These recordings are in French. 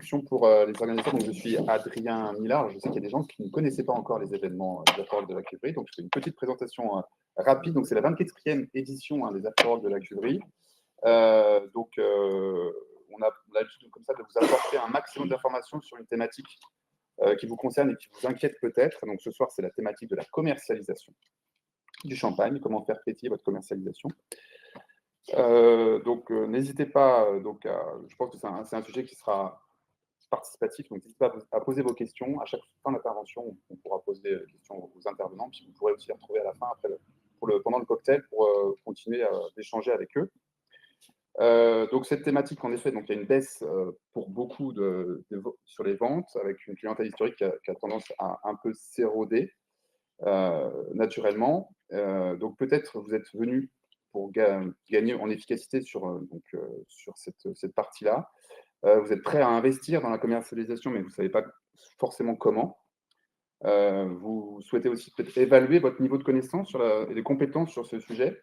introduction pour les organisateurs. Donc, je suis Adrien Millard. Je sais qu'il y a des gens qui ne connaissaient pas encore les événements des Afterworld de la Cuverie. Donc, je fais une petite présentation rapide. Donc, c'est la 24e édition des Afterworld de la Cuverie. On a l'habitude comme ça de vous apporter un maximum d'informations sur une thématique qui vous concerne et qui vous inquiète peut-être. Donc, ce soir, c'est la thématique de la commercialisation du champagne, comment faire pétiller votre commercialisation. N'hésitez pas, je pense que c'est un sujet qui sera participatif, donc n'hésitez pas à poser vos questions. À chaque fin d'intervention, on pourra poser des questions aux intervenants, puis vous pourrez aussi les retrouver à la fin, pendant le cocktail, pour continuer d'échanger avec eux. Donc cette thématique, en effet, donc il y a une baisse pour beaucoup sur les ventes, avec une clientèle historique qui a tendance à un peu s'éroder naturellement. Donc peut-être vous êtes venu pour gagner en efficacité sur cette partie-là. Vous êtes prêt à investir dans la commercialisation, mais vous ne savez pas forcément comment. Vous souhaitez aussi peut-être évaluer votre niveau de connaissance et des compétences sur ce sujet.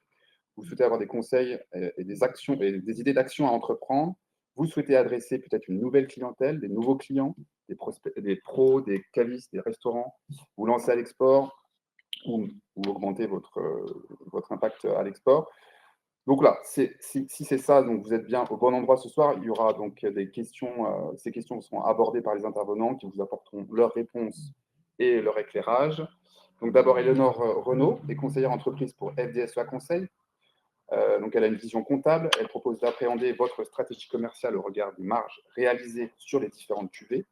Vous souhaitez avoir des conseils et des actions et des idées d'actions à entreprendre. Vous souhaitez adresser peut-être une nouvelle clientèle, des nouveaux clients, des pros, des cavistes, des restaurants. Vous lancez à l'export ou augmenter votre impact à l'export. Donc là, si c'est ça, donc vous êtes bien au bon endroit ce soir. Il y aura donc des questions. Ces questions seront abordées par les intervenants qui vous apporteront leurs réponses et leur éclairage. Donc d'abord, Éléonore Renaud est conseillère entreprise pour FDSEA Conseil. Donc elle a une vision comptable. Elle propose d'appréhender votre stratégie commerciale au regard des marges réalisées sur les différentes cuvées.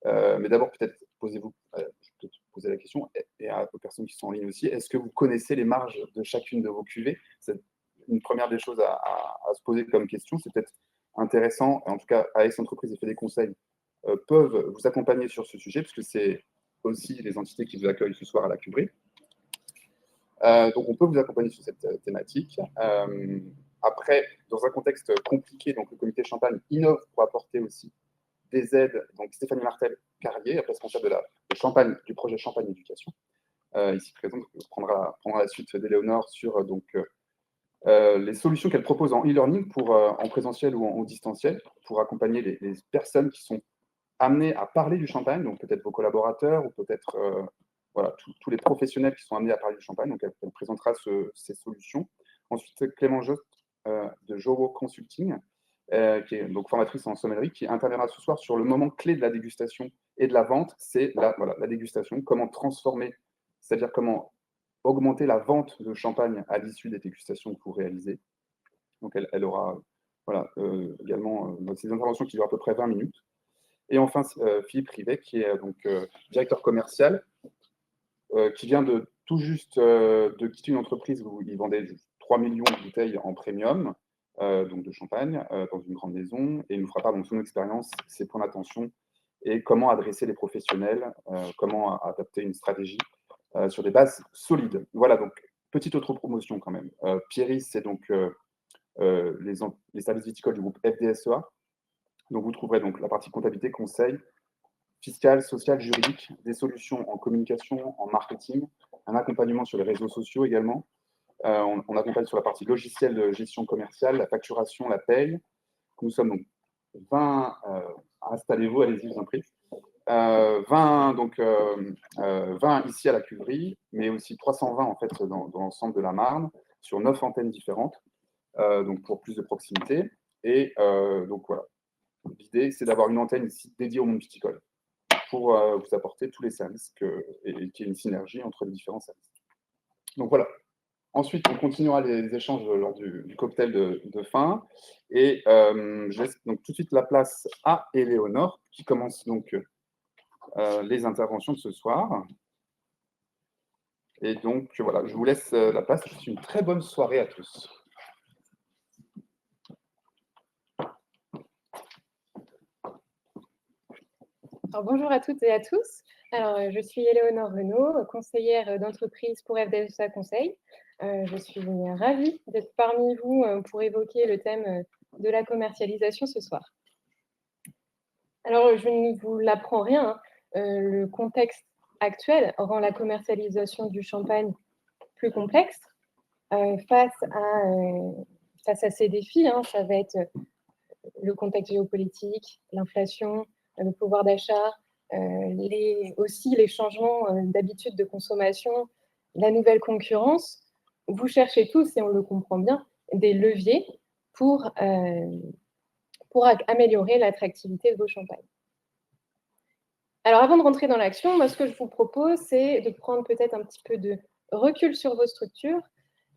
Mais d'abord, peut-être posez-vous, je vais peut-être poser la question, et aux personnes qui sont en ligne aussi, est-ce que vous connaissez les marges de chacune de vos cuvées? C'est une première des choses à se poser comme question. C'est peut-être intéressant, en tout cas, AS Entreprises et Fait des Conseils peuvent vous accompagner sur ce sujet, puisque c'est aussi les entités qui vous accueillent ce soir à la Cuverie. Donc, on peut vous accompagner sur cette thématique. Après, dans un contexte compliqué, donc le comité Champagne innove pour apporter aussi des aides. Donc, Stéphanie Martel-Carrier, responsable du projet Champagne Éducation, ici présente, prendra la suite d'Éléonore sur les solutions qu'elle propose en e-learning en présentiel ou en distanciel pour accompagner les personnes qui sont amenées à parler du champagne, donc peut-être vos collaborateurs ou peut-être tous les professionnels qui sont amenés à parler du champagne. Donc, elle présentera ces solutions. Ensuite, Clément Jost de Jowo Consulting, qui est donc formatrice en sommellerie, qui interviendra ce soir sur le moment clé de la dégustation et de la vente. C'est la dégustation, comment transformer, c'est-à-dire comment augmenter la vente de champagne à l'issue des dégustations que vous réalisez. Donc, elle aura également ces interventions qui durent à peu près 20 minutes. Et enfin, Philippe Rivet, qui est directeur commercial, qui vient de tout juste de quitter une entreprise où il vendait 3 millions de bouteilles en premium, donc de champagne, dans une grande maison, et il nous fera part de son expérience, ses points d'attention, et comment adresser les professionnels, comment adapter une stratégie sur des bases solides. Voilà, donc, petite autre promotion quand même. Pieris, c'est donc les services viticoles du groupe FDSEA. Donc, vous trouverez donc la partie comptabilité, conseil, fiscal, social, juridique, des solutions en communication, en marketing, un accompagnement sur les réseaux sociaux également. On accompagne sur la partie logicielle de gestion commerciale, la facturation, la paye. Nous sommes donc 20, installez-vous, allez-y, je vous en prie. 20 ici à la Cuverie, mais aussi 320 en fait dans l'ensemble de la Marne, sur 9 antennes différentes, donc pour plus de proximité. Et donc voilà, l'idée c'est d'avoir une antenne ici dédiée au monde viticole pour vous apporter tous les services et qu'il y ait une synergie entre les différents services. Donc voilà. Ensuite, on continuera les échanges lors du cocktail de fin. Et je laisse donc tout de suite la place à Éléonore, qui commence donc les interventions de ce soir. Et donc, voilà, je vous laisse la place. Je vous souhaite une très bonne soirée à tous. Alors, bonjour à toutes et à tous. Alors, je suis Éléonore Renaud, conseillère d'entreprise pour FDSEA Conseil. Je suis ravie d'être parmi vous pour évoquer le thème de la commercialisation ce soir. Alors, je ne vous l'apprends rien, le contexte actuel rend la commercialisation du champagne plus complexe. Face à ces défis, ça va être le contexte géopolitique, l'inflation, le pouvoir d'achat, aussi les changements d'habitudes de consommation, la nouvelle concurrence. Vous cherchez tous, et on le comprend bien, des leviers pour améliorer l'attractivité de vos champagnes. Alors, avant de rentrer dans l'action, moi, ce que je vous propose, c'est de prendre peut-être un petit peu de recul sur vos structures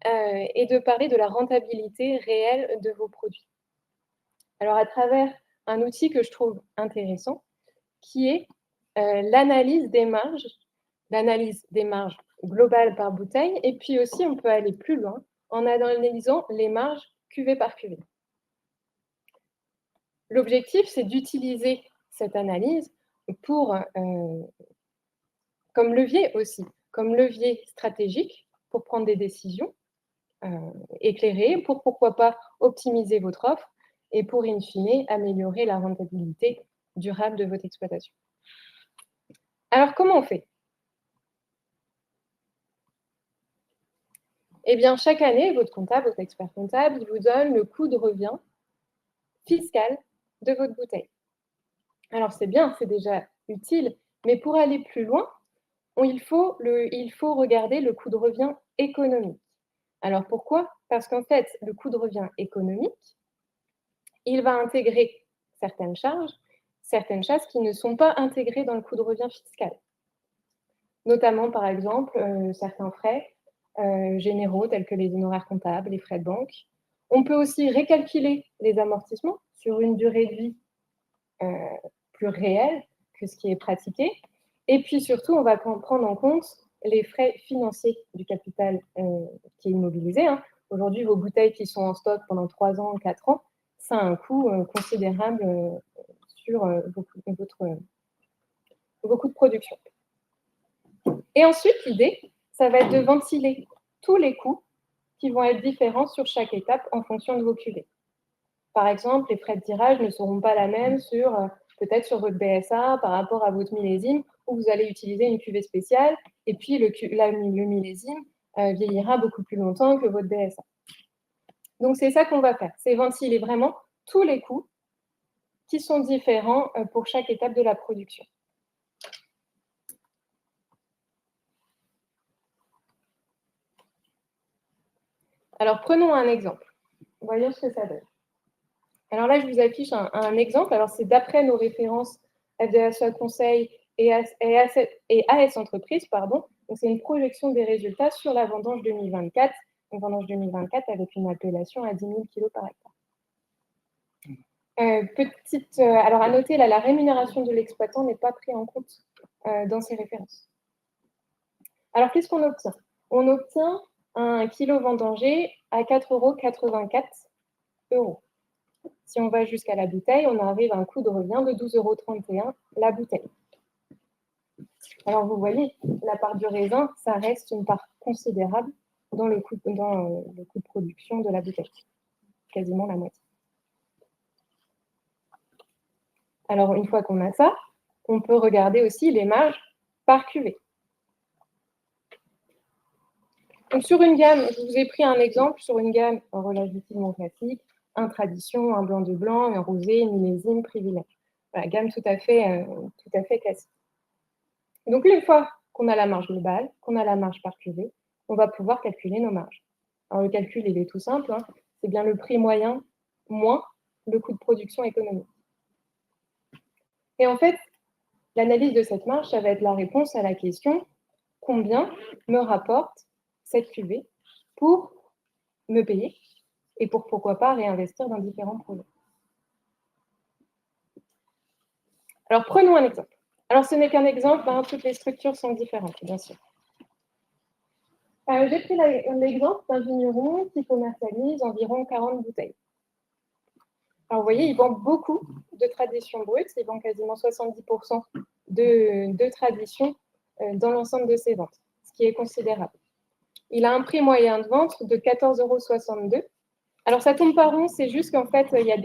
et de parler de la rentabilité réelle de vos produits. Alors, à travers un outil que je trouve intéressant, qui est l'analyse des marges globales par bouteille, et puis aussi, on peut aller plus loin en analysant les marges cuvée par cuvée. L'objectif, c'est d'utiliser cette analyse comme levier aussi, comme levier stratégique pour prendre des décisions éclairées, pour pourquoi pas optimiser votre offre et pour, in fine, améliorer la rentabilité durable de votre exploitation. Alors, comment on fait? Eh bien, chaque année, votre comptable, votre expert comptable, il vous donne le coût de revient fiscal de votre bouteille. Alors, c'est bien, c'est déjà utile, mais pour aller plus loin, il faut regarder le coût de revient économique. Alors, pourquoi? Parce qu'en fait, le coût de revient économique, il va intégrer certaines charges qui ne sont pas intégrées dans le coût de revient fiscal. Notamment, par exemple, certains frais généraux, tels que les honoraires comptables, les frais de banque. On peut aussi récalculer les amortissements sur une durée de vie plus réelle que ce qui est pratiqué. Et puis surtout, on va prendre en compte les frais financiers du capital qui est immobilisé. Aujourd'hui, vos bouteilles qui sont en stock pendant 3 ans, 4 ans, ça a un coût considérable sur vos coûts de production. Et ensuite, l'idée, ça va être de ventiler tous les coûts qui vont être différents sur chaque étape en fonction de vos cuvées. Par exemple, les frais de tirage ne seront pas la même peut-être sur votre BSA par rapport à votre millésime, où vous allez utiliser une cuvée spéciale, et puis le millésime vieillira beaucoup plus longtemps que votre BSA. Donc, c'est ça qu'on va faire, c'est ventiler vraiment tous les coûts qui sont différents pour chaque étape de la production. Alors, prenons un exemple. Voyons ce que ça donne. Alors là, je vous affiche un exemple. Alors, c'est d'après nos références FDSEA Conseil et AS Entreprises, pardon. Donc, c'est une projection des résultats sur la vendange 2024. Une vendange 2024 avec une appellation à 10 000 kg par hectare. Alors, à noter, là, la rémunération de l'exploitant n'est pas prise en compte dans ces références. Alors, qu'est-ce qu'on obtient? On obtient un kilo vendangé à 4,84 €. Si on va jusqu'à la bouteille, on arrive à un coût de revient de 12,31 € la bouteille. Alors, vous voyez, la part du raisin, ça reste une part considérable dans le coût de production de la bouteille, quasiment la moitié. Alors, une fois qu'on a ça, on peut regarder aussi les marges par cuvée. Donc, sur une gamme, je vous ai pris un exemple sur une gamme relativement classique, un tradition, un blanc de blanc, un rosé, millésime, privilège. Voilà, gamme tout à fait classique. Donc, une fois qu'on a la marge globale, qu'on a la marge par cuvée, on va pouvoir calculer nos marges. Alors, le calcul, il est tout simple, c'est bien le prix moyen moins le coût de production économique. Et en fait, l'analyse de cette marge, ça va être la réponse à la question « Combien me rapporte cette cuvée pour me payer et pour pourquoi pas réinvestir dans différents projets ?» Alors, prenons un exemple. Alors, ce n'est qu'un exemple, toutes les structures sont différentes, bien sûr. J'ai pris l'exemple d'un vigneron qui commercialise environ 40 bouteilles. Alors, vous voyez, il vend beaucoup de traditions brutes, il vend quasiment 70% de traditions dans l'ensemble de ses ventes, ce qui est considérable. Il a un prix moyen de vente de 14,62 €. Alors, ça tombe pas rond, c'est juste qu'en fait, il y a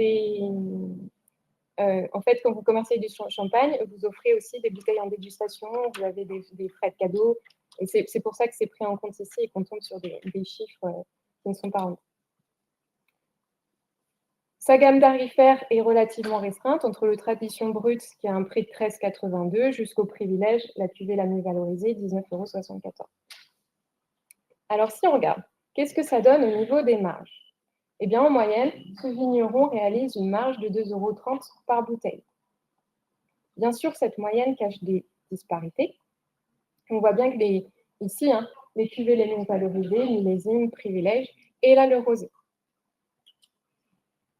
en fait, quand vous commercialisez du champagne, vous offrez aussi des bouteilles en dégustation, vous avez des frais de cadeaux, et c'est pour ça que c'est pris en compte ici et qu'on tombe sur des chiffres qui ne sont pas ronds. Sa gamme tarifaire est relativement restreinte, entre le tradition brut, qui a un prix de 13,82 €, jusqu'au privilège, la cuvée la mieux valorisée, 19,74 €. Alors, si on regarde, qu'est-ce que ça donne au niveau des marges? Eh bien, en moyenne, ce vigneron réalise une marge de 2,30 € par bouteille. Bien sûr, cette moyenne cache des disparités. On voit bien que ici, les cuvées les mieux valorisées, millésime, privilège, et là, le rosé.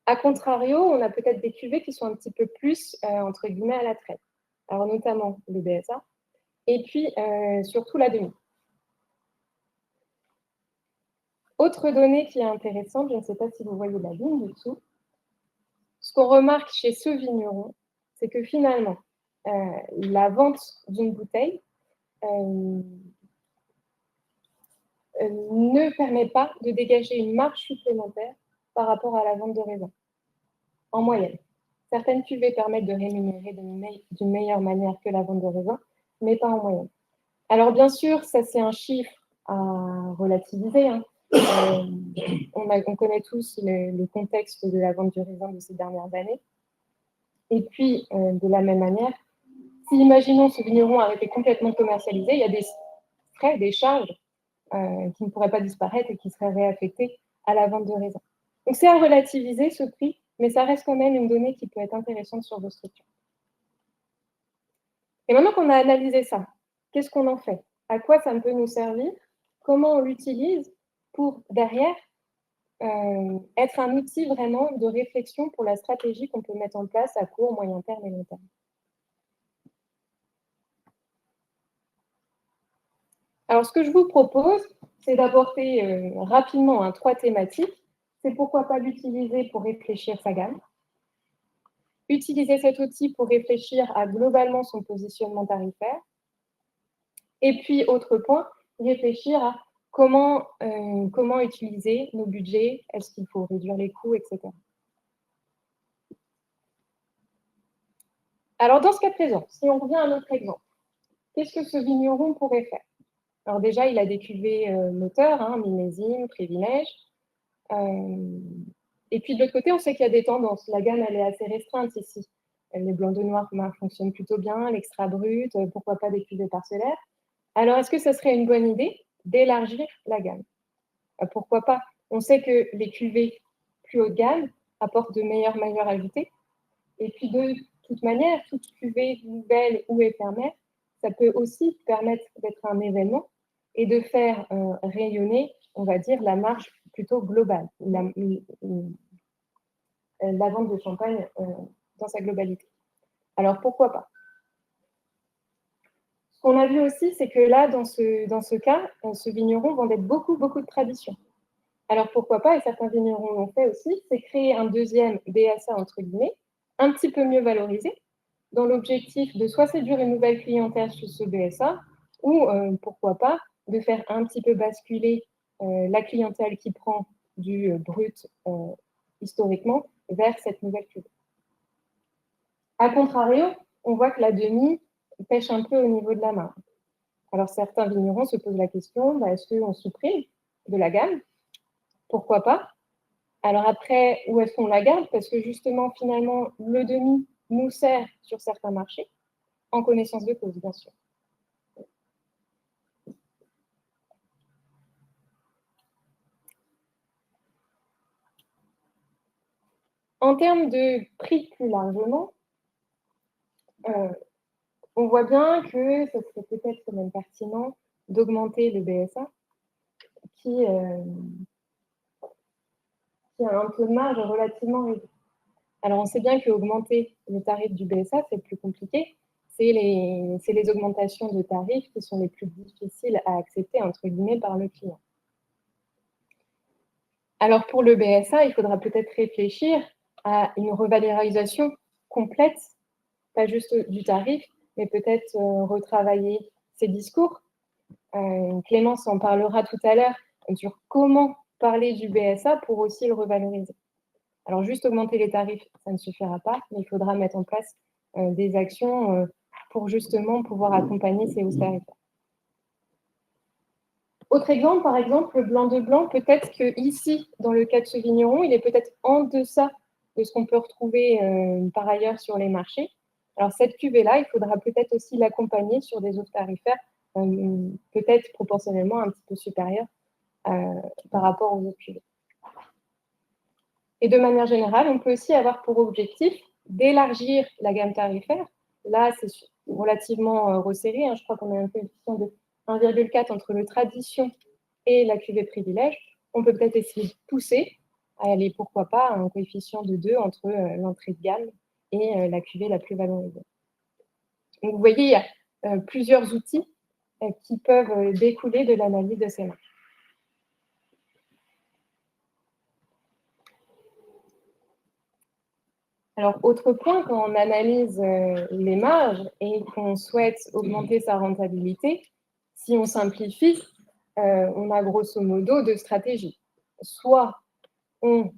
A contrario, on a peut-être des cuvées qui sont un petit peu plus, entre guillemets, à la traîne. Alors, notamment le BSA, et puis surtout la demi. Autre donnée qui est intéressante, je ne sais pas si vous voyez la ligne du dessous, ce qu'on remarque chez ce vigneron, c'est que finalement, la vente d'une bouteille ne permet pas de dégager une marge supplémentaire par rapport à la vente de raisin, en moyenne. Certaines cuvées permettent de rémunérer d'une meilleure manière que la vente de raisin, mais pas en moyenne. Alors bien sûr, ça c'est un chiffre à relativiser. On connaît tous le contexte de la vente du raisin de ces dernières années. Et puis, de la même manière, si imaginons ce vigneron a été complètement commercialisé, il y a des frais, des charges qui ne pourraient pas disparaître et qui seraient réaffectés à la vente de raisin. Donc c'est à relativiser ce prix, mais ça reste quand même une donnée qui peut être intéressante sur vos structures. Et maintenant qu'on a analysé ça, qu'est-ce qu'on en fait? À quoi ça peut nous servir? Comment on l'utilise pour, derrière, être un outil vraiment de réflexion pour la stratégie qu'on peut mettre en place à court, moyen terme et long terme? Alors, ce que je vous propose, c'est d'aborder rapidement 3 thématiques. C'est pourquoi pas l'utiliser pour réfléchir sa gamme. Utiliser cet outil pour réfléchir à globalement son positionnement tarifaire. Et puis, autre point, réfléchir à comment utiliser nos budgets, est-ce qu'il faut réduire les coûts, etc. Alors, dans ce cas présent, si on revient à notre exemple, qu'est-ce que ce vigneron pourrait faire? Alors déjà, il a des cuvées moteurs, millésime, privilège. Et puis de l'autre côté, on sait qu'il y a des tendances. La gamme, elle est assez restreinte ici. Les blancs de noir fonctionnent plutôt bien, l'extra brut, pourquoi pas des cuvées parcellaires. Alors, est-ce que ce serait une bonne idée d'élargir la gamme? Pourquoi pas? On sait que les cuvées plus haut de gamme apportent de meilleures valeurs ajoutées. Et puis de toute manière, toute cuvée nouvelle ou éphémère, ça peut aussi permettre d'être un événement et de faire rayonner, on va dire, la marge plutôt globale, la vente de champagne dans sa globalité. Alors pourquoi pas? Ce qu'on a vu aussi, c'est que là, dans ce cas, ce vigneron vendait beaucoup de traditions. Alors pourquoi pas, et certains vignerons l'ont fait aussi, c'est créer un deuxième BSA, entre guillemets, un petit peu mieux valorisé, dans l'objectif de soit séduire une nouvelle clientèle sur ce BSA, ou pourquoi pas, de faire un petit peu basculer la clientèle qui prend du brut historiquement vers cette nouvelle cuvée. A contrario, on voit que la demi pêche un peu au niveau de la marge. Alors certains vignerons se posent la question, est-ce qu'on supprime de la gamme? Pourquoi pas? Alors après, où est-ce qu'on la garde? Parce que justement, finalement, le demi nous sert sur certains marchés, en connaissance de cause, bien sûr. En termes de prix plus largement, on voit bien que ce serait peut-être même pertinent d'augmenter le BSA, qui a un taux de marge relativement réduit. Alors, on sait bien qu'augmenter le tarif du BSA, c'est plus compliqué. C'est les augmentations de tarifs qui sont les plus difficiles à accepter, entre guillemets, par le client. Alors, pour le BSA, il faudra peut-être réfléchir à une revalorisation complète, pas juste du tarif, mais peut-être retravailler ses discours. Clémence en parlera tout à l'heure sur comment parler du BSA pour aussi le revaloriser. Alors, juste augmenter les tarifs, ça ne suffira pas, mais il faudra mettre en place des actions pour justement pouvoir accompagner ces hausses tarifaires. Autre exemple, par exemple, le blanc de blanc, peut-être qu'ici, dans le cas de ce vigneron, il est peut-être en deçà de ce qu'on peut retrouver par ailleurs sur les marchés. Alors, cette cuvée-là, il faudra peut-être aussi l'accompagner sur des offres tarifaires, peut-être proportionnellement un petit peu supérieures par rapport aux autres cuvées. Et de manière générale, on peut aussi avoir pour objectif d'élargir la gamme tarifaire. Là, c'est relativement resserré. Je crois qu'on a un coefficient de 1,4 entre le tradition et la cuvée privilège. On peut peut-être essayer de pousser à aller, pourquoi pas, à un coefficient de 2 entre l'entrée de gamme et la cuvée la plus valorisée. Donc, vous voyez, il y a plusieurs outils qui peuvent découler de l'analyse de ces marges. Alors, autre point, quand on analyse les marges et qu'on souhaite augmenter sa rentabilité, si on simplifie, on a grosso modo deux stratégies. Soit on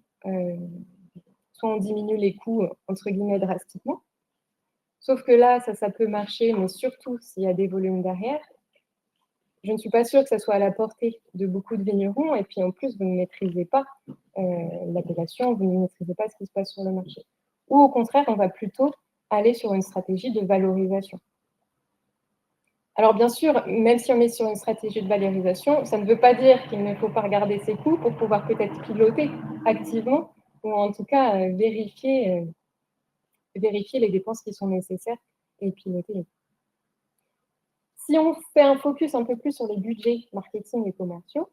diminue les coûts, entre guillemets, drastiquement. Sauf que là, ça peut marcher, mais surtout s'il y a des volumes derrière. Je ne suis pas sûre que ça soit à la portée de beaucoup de vignerons. Et puis, en plus, vous ne maîtrisez pas l'appellation, vous ne maîtrisez pas ce qui se passe sur le marché. Ou au contraire, on va plutôt aller sur une stratégie de valorisation. Alors bien sûr, même si on est sur une stratégie de valorisation, ça ne veut pas dire qu'il ne faut pas regarder ses coûts pour pouvoir peut-être piloter activement ou en tout cas vérifier les dépenses qui sont nécessaires et piloter les coûts. Si on fait un focus un peu plus sur les budgets marketing et commerciaux,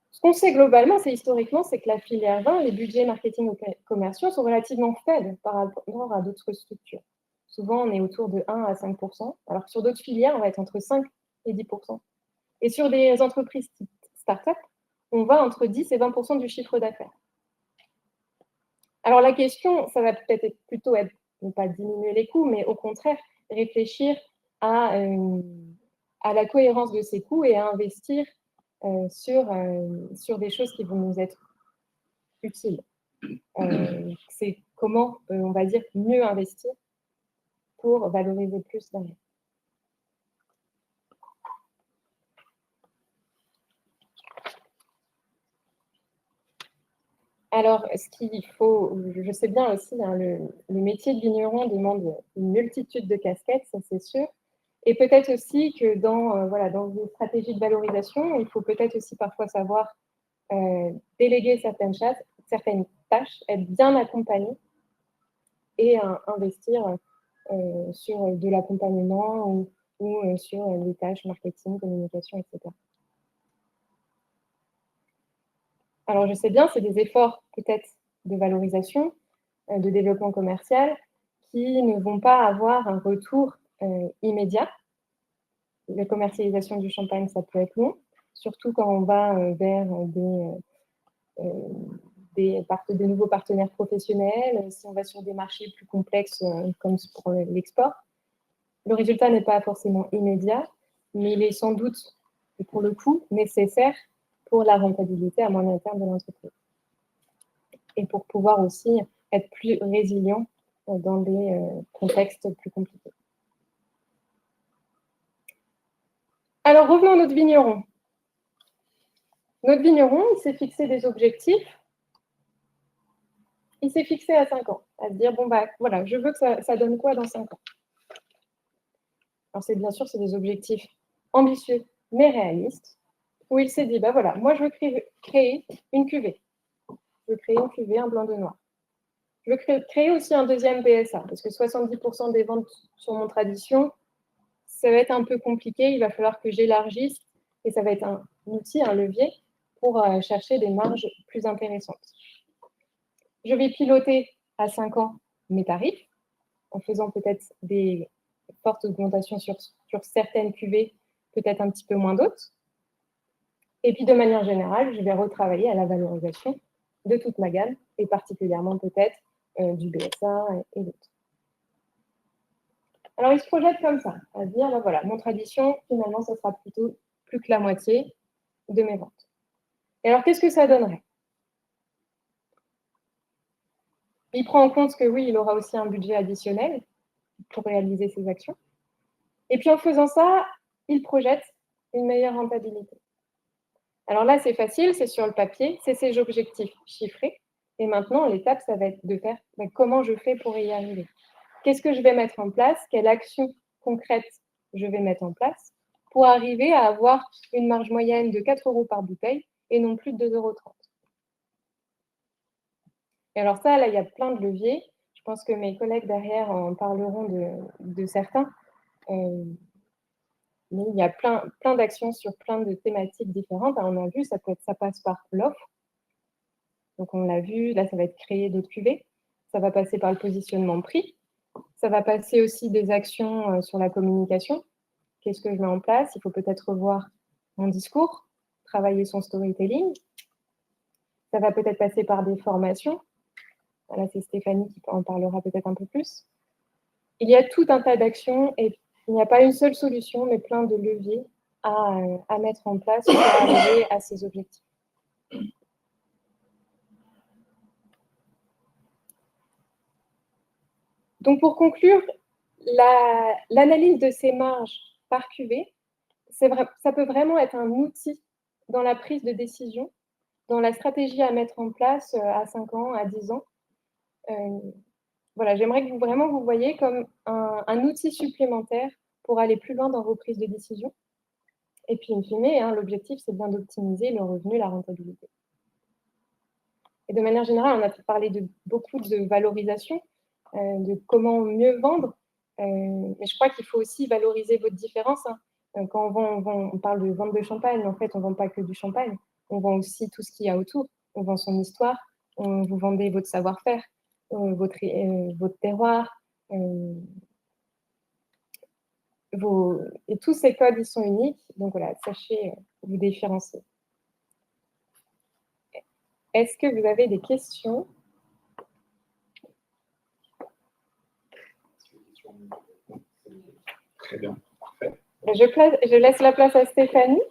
ce qu'on sait globalement, c'est historiquement, c'est que la filière vin, les budgets marketing et commerciaux sont relativement faibles par rapport à d'autres structures. Souvent, on est autour de 1 à 5 %, alors que sur d'autres filières, on va être entre 5 et 10 %. Et sur des entreprises type start-up, on va entre 10 et 20 % du chiffre d'affaires. Alors la question, ça va peut-être plutôt être, non pas diminuer les coûts, mais au contraire, réfléchir à la cohérence de ces coûts et à investir sur des choses qui vont nous être utiles. C'est comment, on va dire, mieux investir pour valoriser plus derrière. Alors, ce qu'il faut, je sais bien aussi, hein, le métier de vigneron demande une multitude de casquettes, ça c'est sûr. Et peut-être aussi que dans une stratégie de valorisation, il faut peut-être aussi parfois savoir déléguer certaines tâches, être bien accompagné et investir sur de l'accompagnement ou sur les tâches marketing, communication, etc. Alors, je sais bien, c'est des efforts peut-être de valorisation, de développement commercial qui ne vont pas avoir un retour immédiat. La commercialisation du champagne, ça peut être long, surtout quand on va vers des nouveaux partenaires professionnels, si on va sur des marchés plus complexes comme pour l'export. Le résultat n'est pas forcément immédiat, mais il est sans doute, pour le coup, nécessaire pour la rentabilité à moyen terme de l'entreprise. Et pour pouvoir aussi être plus résilient dans des contextes plus compliqués. Alors, revenons à notre vigneron. Notre vigneron, il s'est fixé des objectifs. Il s'est fixé à 5 ans, à se dire, bon, bah voilà, je veux que ça donne quoi dans 5 ans? Alors, bien sûr, c'est des objectifs ambitieux, mais réalistes, où il s'est dit, bah voilà, moi, je veux créer une cuvée. Je veux créer une cuvée, un blanc de noir. Je veux créer aussi un deuxième PSA, parce que 70% des ventes sur mon tradition, ça va être un peu compliqué. Il va falloir que j'élargisse, et ça va être un outil, un levier, pour chercher des marges plus intéressantes. Je vais piloter à 5 ans mes tarifs, en faisant peut-être des fortes augmentations sur certaines cuvées, peut-être un petit peu moins d'autres. Et puis, de manière générale, je vais retravailler à la valorisation de toute ma gamme, et particulièrement peut-être du BSA et d'autres. Alors, il se projette comme ça, à se dire, ben voilà, mon tradition, finalement, ça sera plutôt plus que la moitié de mes ventes. Et alors, qu'est-ce que ça donnerait? Il prend en compte que oui, il aura aussi un budget additionnel pour réaliser ses actions. Et puis, en faisant ça, il projette une meilleure rentabilité. Alors là, c'est facile, c'est sur le papier, c'est ses objectifs chiffrés. Et maintenant, l'étape, ça va être de faire comment je fais pour y arriver. Qu'est-ce que je vais mettre en place? Quelle action concrète je vais mettre en place pour arriver à avoir une marge moyenne de 4 € par bouteille et non plus de 2,30 €. Et alors ça, là, il y a plein de leviers. Je pense que mes collègues derrière en parleront de certains. Mais il y a plein d'actions sur plein de thématiques différentes. On a vu, ça passe par l'offre. Donc on l'a vu, là, ça va être créer d'autres cuvées. Ça va passer par le positionnement prix. Ça va passer aussi des actions sur la communication. Qu'est-ce que je mets en place? Il faut peut-être revoir mon discours, travailler son storytelling. Ça va peut-être passer par des formations. Là, c'est Stéphanie qui en parlera peut-être un peu plus. Il y a tout un tas d'actions et il n'y a pas une seule solution, mais plein de leviers à mettre en place pour arriver à ces objectifs. Donc, pour conclure, l'analyse de ces marges par cuvée, ça peut vraiment être un outil dans la prise de décision, dans la stratégie à mettre en place à 5 ans, à 10 ans. Voilà, j'aimerais que vous voyez comme un outil supplémentaire pour aller plus loin dans vos prises de décision. Et puis, in fine, l'objectif, c'est bien d'optimiser le revenu, la rentabilité. Et de manière générale, on a parlé de beaucoup de valorisation, de comment mieux vendre. Mais je crois qu'il faut aussi valoriser votre différence. Quand on parle de vente de champagne, en fait, on ne vend pas que du champagne. On vend aussi tout ce qu'il y a autour. On vend son histoire. Vous vendez votre savoir-faire, votre terroir. Et tous ces codes, ils sont uniques. Donc voilà, sachez vous différencier. Est-ce que vous avez des questions? Très bien, parfait. Je laisse la place à Stéphanie.